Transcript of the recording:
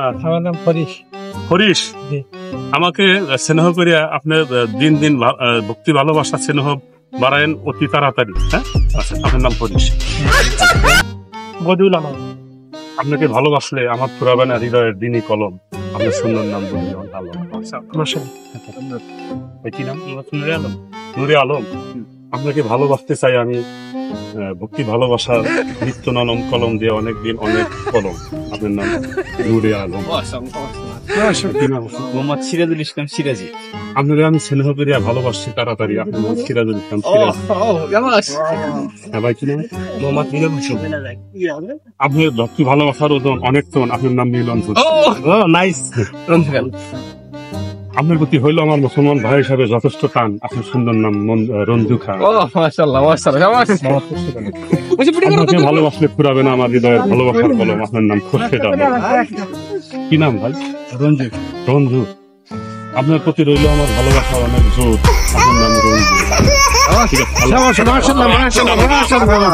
আমার নাম হরিশ। হরিশ, জি। আমাকে স্নেহ করিয়া আপনার দিন দিন ভক্তি ভালোবাসা স্নেহ বাড়ায়েন অতি তাড়াতাড়ি। হ্যাঁ, আচ্ছা, আপনার নাম হরিশ। বদিউল আলম। আপনাকে ভালোবাসলে আমার ফুরাবে না হৃদয়ের দিনই কলম। আপনার সুন্দর নাম বদিউল আলম। আচ্ছা, কি নাম? নুরে আলম। নুরে আলম, আপনাকে ভালোবাসতে চাই আমি। ভক্তি ভালোবাসার নিত্য নরম কলম দিয়ে অনেকদিন অনেক কলম। আপনার নাম নুরে আলম। কি নাম? মোহাম্মদ সিরাজুল ইসলাম সিরাজি। আপনাকে আমি স্নেহ করিয়া ভালোবাসছি তাড়াতাড়ি। আপনার নাম সিরাজুল ইসলাম সিরাজি। হ্যাঁ ভাই, কি নাম? মোহাম্মদ মিলন হোসেন। আপনার ভক্তি ভালোবাসার ওজন অনেক টন। আপনার নাম মিলন হোসেন। নাইস। আপনার প্রতি হইলো আমার মুসলমান ভাই হিসাবে যথেষ্ট টান। আপনার সুন্দর নাম রঞ্জু খান। আপনাকে ভালোবাসলে ফুরাবে না আমার হৃদয়ের ভালোবাসার কলম। আপনার নাম খুরশেদ আলম। কি নাম ভাই? রঞ্জু। রঞ্জু, আপনার প্রতি রইল আমার ভালোবাসা অনেক জোর। আপনার নাম রঞ্জু। ঠিক আছে, ভালো।